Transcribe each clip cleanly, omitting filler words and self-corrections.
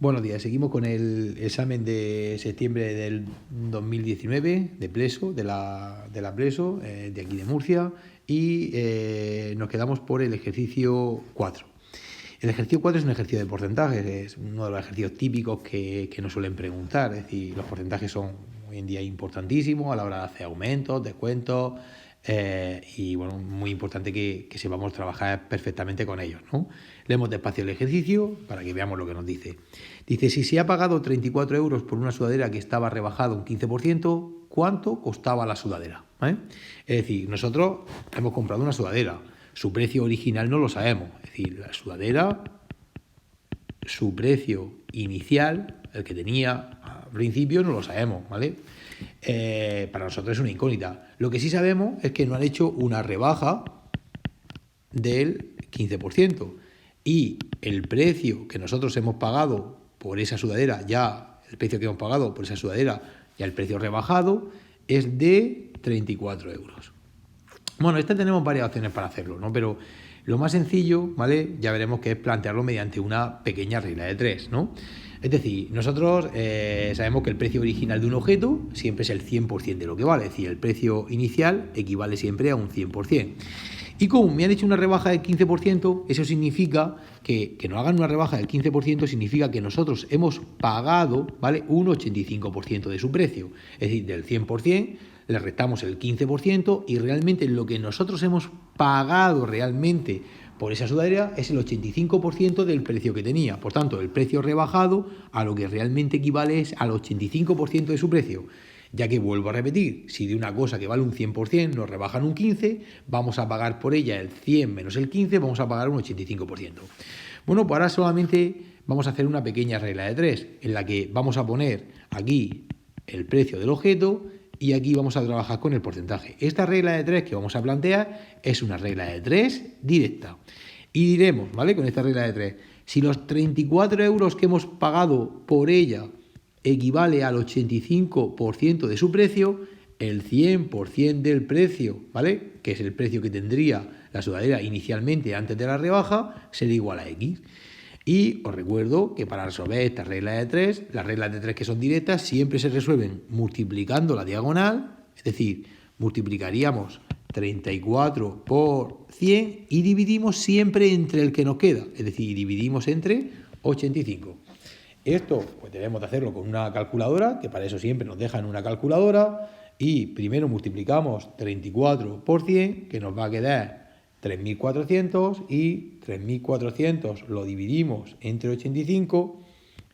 Buenos días, seguimos con el examen de septiembre del 2019 de Pleso, de la Pleso, de aquí de Murcia, y nos quedamos por el ejercicio 4. El ejercicio 4 es un ejercicio de porcentajes, es uno de los ejercicios típicos que nos suelen preguntar, es decir, los porcentajes son hoy en día importantísimos a la hora de hacer aumentos, descuentos, y bueno, muy importante que sepamos trabajar perfectamente con ellos, ¿no? Leemos despacio el ejercicio para que veamos lo que nos dice. Dice, si se ha pagado 34 euros por una sudadera que estaba rebajada un 15%, ¿cuánto costaba la sudadera? Es decir, nosotros hemos comprado una sudadera, su precio original no lo sabemos, es decir, la sudadera, su precio inicial, el que tenía al principio, no lo sabemos, ¿vale? Para nosotros es una incógnita. Lo que sí sabemos es que nos han hecho una rebaja del 15%. Y el precio que nosotros hemos pagado por esa sudadera, el precio que hemos pagado por esa sudadera, ya el precio rebajado, es de 34 euros. Bueno, tenemos varias opciones para hacerlo, ¿no? Pero lo más sencillo, ¿vale? Ya veremos que es plantearlo mediante una pequeña regla de 3, ¿no? Es decir, nosotros sabemos que el precio original de un objeto siempre es el 100% de lo que vale, es decir, el precio inicial equivale siempre a un 100%. Y como me han hecho una rebaja del 15%, eso significa que nos hagan una rebaja del 15% significa que nosotros hemos pagado, ¿vale?, un 85% de su precio. Es decir, del 100% le restamos el 15% y realmente lo que nosotros hemos pagado realmente por esa sudadera es el 85% del precio que tenía. Por tanto, el precio rebajado a lo que realmente equivale es al 85% de su precio. Ya que vuelvo a repetir, si de una cosa que vale un 100% nos rebajan un 15%, vamos a pagar por ella el 100 menos el 15, vamos a pagar un 85%. Bueno, pues ahora solamente vamos a hacer una pequeña regla de 3, en la que vamos a poner aquí el precio del objeto y aquí vamos a trabajar con el porcentaje. Esta regla de 3 que vamos a plantear es una regla de 3 directa. Y diremos, ¿vale?, con esta regla de 3, si los 34 euros que hemos pagado por ella equivale al 85% de su precio, el 100% del precio, ¿vale?, que es el precio que tendría la sudadera inicialmente antes de la rebaja, será igual a X. Y os recuerdo que para resolver esta regla de 3, las reglas de 3 que son directas siempre se resuelven multiplicando la diagonal, es decir, multiplicaríamos 34 por 100 y dividimos siempre entre el que nos queda, es decir, dividimos entre 85. Esto pues debemos de hacerlo con una calculadora, que para eso siempre nos dejan una calculadora, y primero multiplicamos 34 por 100, que nos va a quedar 3.400, y 3.400 lo dividimos entre 85,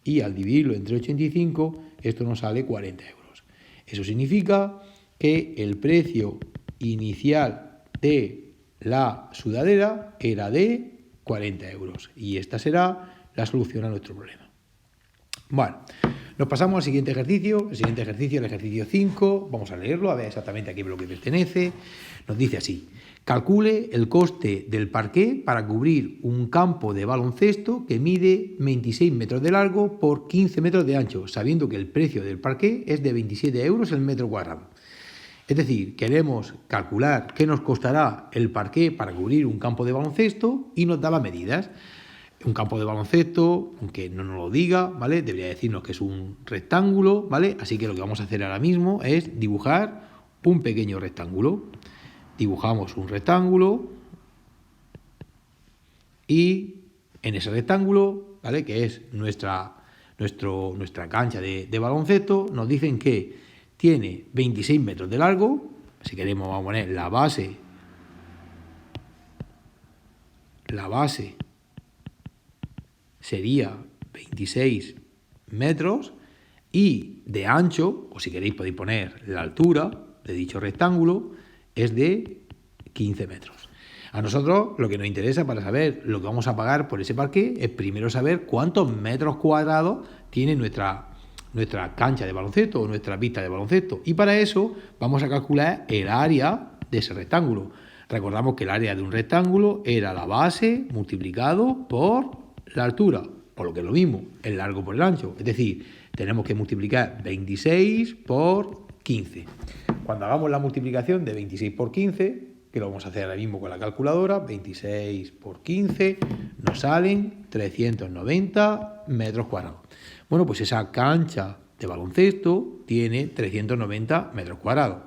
y al dividirlo entre 85, esto nos sale 40 euros. Eso significa que el precio inicial de la sudadera era de 40 euros, y esta será la solución a nuestro problema. Bueno, nos pasamos al siguiente ejercicio. El siguiente ejercicio, el ejercicio 5. Vamos a leerlo, a ver exactamente a qué bloque pertenece. Nos dice así: calcule el coste del parqué para cubrir un campo de baloncesto que mide 26 metros de largo por 15 metros de ancho, sabiendo que el precio del parqué es de 27 euros el metro cuadrado. Es decir, queremos calcular qué nos costará el parqué para cubrir un campo de baloncesto y nos da las medidas. Un campo de baloncesto, aunque no nos lo diga, ¿vale?, debería decirnos que es un rectángulo, ¿vale? Así que lo que vamos a hacer ahora mismo es dibujar un pequeño rectángulo. Dibujamos un rectángulo y en ese rectángulo, ¿vale?, que es nuestra cancha de baloncesto, nos dicen que tiene 26 metros de largo. Si queremos vamos a poner la base sería 26 metros, y de ancho, o si queréis podéis poner la altura de dicho rectángulo, es de 15 metros. A nosotros lo que nos interesa para saber lo que vamos a pagar por ese parqué es primero saber cuántos metros cuadrados tiene nuestra cancha de baloncesto o nuestra pista de baloncesto, y para eso vamos a calcular el área de ese rectángulo. Recordamos que el área de un rectángulo era la base multiplicado por la altura, por lo que es lo mismo, el largo por el ancho. Es decir, tenemos que multiplicar 26 por 15. Cuando hagamos la multiplicación de 26 por 15, que lo vamos a hacer ahora mismo con la calculadora, 26 por 15 nos salen 390 metros cuadrados. Bueno, pues esa cancha de baloncesto tiene 390 metros cuadrados.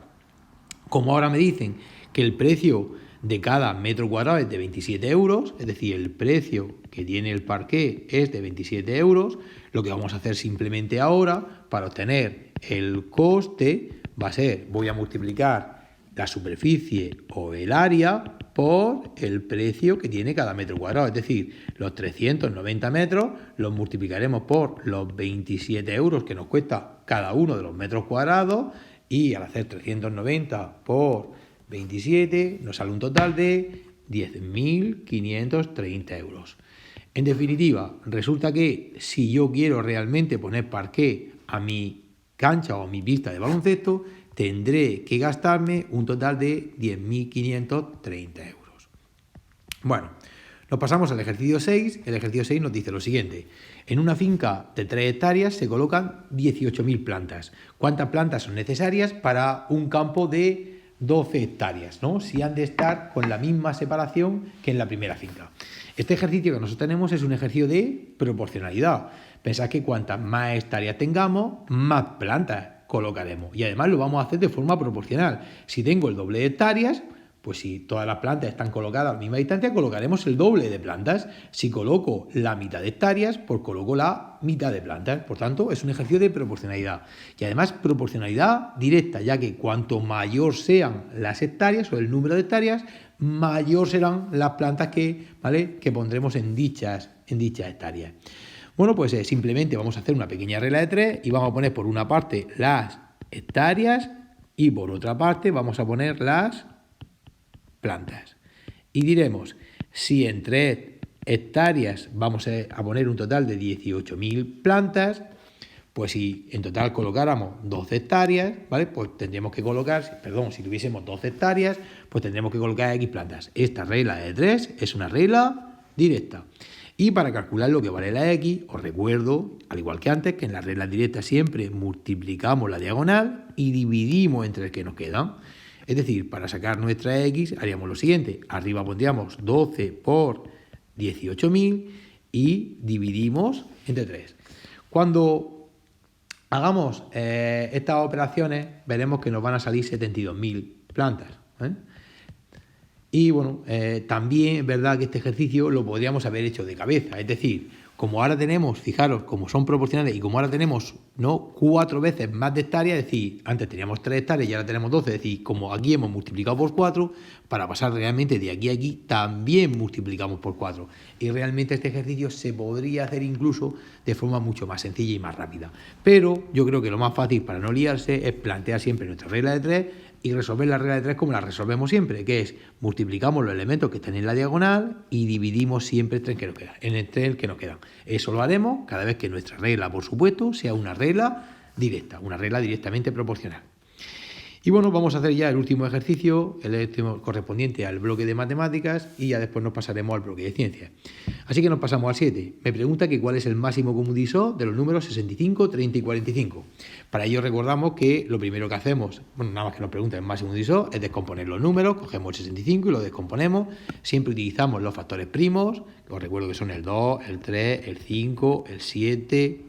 Como ahora me dicen que el precio de cada metro cuadrado es de 27 euros, es decir, el precio que tiene el parqué es de 27 euros, lo que vamos a hacer simplemente ahora para obtener el coste va a ser, voy a multiplicar la superficie o el área por el precio que tiene cada metro cuadrado, es decir, los 390 metros los multiplicaremos por los 27 euros que nos cuesta cada uno de los metros cuadrados y al hacer 390 por 27 nos sale un total de 10.530 euros. En definitiva, resulta que si yo quiero realmente poner parqué a mi cancha o a mi pista de baloncesto, tendré que gastarme un total de 10.530 euros. Bueno, nos pasamos al ejercicio 6. El ejercicio 6 nos dice lo siguiente. En una finca de 3 hectáreas se colocan 18.000 plantas. ¿Cuántas plantas son necesarias para un campo de 12 hectáreas, ¿no? Si han de estar con la misma separación que en la primera finca. Este ejercicio que nosotros tenemos es un ejercicio de proporcionalidad. Pensad que cuantas más hectáreas tengamos, más plantas colocaremos. Y además lo vamos a hacer de forma proporcional. Si tengo el doble de hectáreas, pues si todas las plantas están colocadas a la misma distancia, colocaremos el doble de plantas. Si coloco la mitad de hectáreas, pues coloco la mitad de plantas. Por tanto, es un ejercicio de proporcionalidad. Y además, proporcionalidad directa, ya que cuanto mayor sean las hectáreas o el número de hectáreas, mayor serán las plantas que pondremos en dichas hectáreas. Bueno, pues simplemente vamos a hacer una pequeña regla de 3 y vamos a poner por una parte las hectáreas y por otra parte vamos a poner las plantas. Y diremos, si en 3 hectáreas vamos a poner un total de 18.000 plantas, pues si en total colocáramos 12 hectáreas, ¿vale? Pues tendríamos que colocar, si tuviésemos 12 hectáreas, pues tendríamos que colocar X plantas. Esta regla de 3 es una regla directa. Y para calcular lo que vale la X, os recuerdo, al igual que antes, que en la regla directa siempre multiplicamos la diagonal y dividimos entre el que nos quedan. Es decir, para sacar nuestra X haríamos lo siguiente. Arriba pondríamos 12 por 18.000 y dividimos entre 3. Cuando hagamos estas operaciones, veremos que nos van a salir 72.000 plantas. Y bueno, también es verdad que este ejercicio lo podríamos haber hecho de cabeza. Es decir, como ahora tenemos, fijaros, como son proporcionales y como ahora tenemos 4 veces más de hectáreas, es decir, antes teníamos 3 hectáreas y ahora tenemos 12, es decir, como aquí hemos multiplicado por 4, para pasar realmente de aquí a aquí también multiplicamos por 4. Y realmente este ejercicio se podría hacer incluso de forma mucho más sencilla y más rápida. Pero yo creo que lo más fácil para no liarse es plantear siempre nuestra regla de 3 y resolver la regla de 3 como la resolvemos siempre, que es multiplicamos los elementos que están en la diagonal y dividimos siempre entre el que nos quedan. Eso lo haremos cada vez que nuestra regla, por supuesto, sea una regla directa, una regla directamente proporcional. Y bueno, vamos a hacer ya el último ejercicio, el último correspondiente al bloque de matemáticas y ya después nos pasaremos al bloque de ciencias. Así que nos pasamos al 7. Me pregunta que cuál es el máximo común divisor de los números 65, 30 y 45. Para ello recordamos que lo primero que hacemos, nada más que nos pregunta el máximo divisor, es descomponer los números, cogemos el 65 y lo descomponemos. Siempre utilizamos los factores primos, que os recuerdo que son el 2, el 3, el 5, el 7...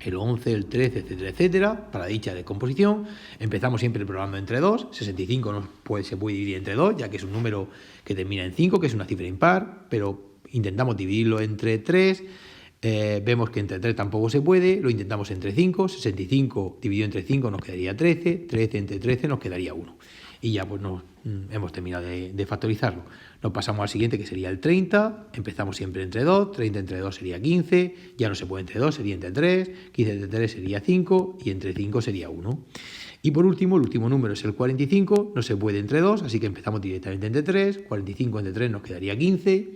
el 11, el 13, etcétera, etcétera, para dicha descomposición. Empezamos siempre probando entre 2, 65 se puede dividir entre 2, ya que es un número que termina en 5, que es una cifra impar, pero intentamos dividirlo entre 3, vemos que entre 3 tampoco se puede, lo intentamos entre 5, 65 dividido entre 5 nos quedaría 13, 13 entre 13 nos quedaría 1. Y ya pues hemos terminado de factorizarlo. Nos pasamos al siguiente, que sería el 30. Empezamos siempre entre 2, 30 entre 2 sería 15, ya no se puede entre 2, sería entre 3, 15 entre 3 sería 5 y entre 5 sería 1. Y por último, el último número es el 45, no se puede entre 2, así que empezamos directamente entre 3, 45 entre 3 nos quedaría 15,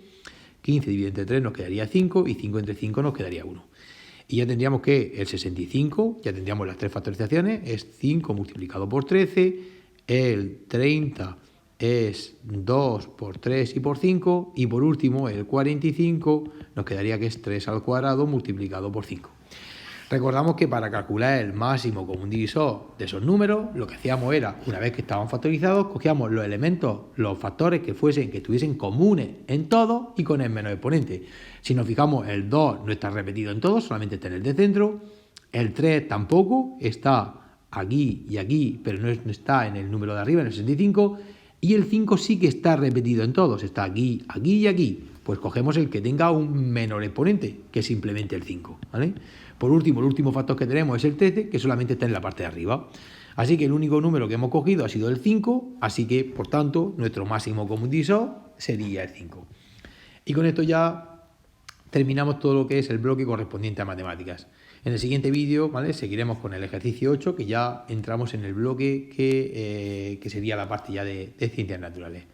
15 dividido entre 3 nos quedaría 5 y 5 entre 5 nos quedaría 1. Y ya tendríamos que el 65, ya tendríamos las 3 factorizaciones, es 5 multiplicado por 13, el 30 es 2 por 3 y por 5, y por último el 45 nos quedaría que es 3 al cuadrado multiplicado por 5. Recordamos que para calcular el máximo común divisor de esos números, lo que hacíamos era, una vez que estaban factorizados, cogíamos los elementos, los factores que estuviesen comunes en todos y con el menos exponente. Si nos fijamos, el 2 no está repetido en todos, solamente está en el de centro. El 3 tampoco, está aquí y aquí, pero no está en el número de arriba, en el 65. Y el 5 sí que está repetido en todos, está aquí, aquí y aquí. Pues cogemos el que tenga un menor exponente, que es simplemente el 5, ¿vale? Por último, el último factor que tenemos es el 13, que solamente está en la parte de arriba. Así que el único número que hemos cogido ha sido el 5, así que, por tanto, nuestro máximo común divisor sería el 5. Y con esto ya terminamos todo lo que es el bloque correspondiente a matemáticas. En el siguiente vídeo, ¿vale?, seguiremos con el ejercicio 8, que ya entramos en el bloque que sería la parte ya de ciencias naturales.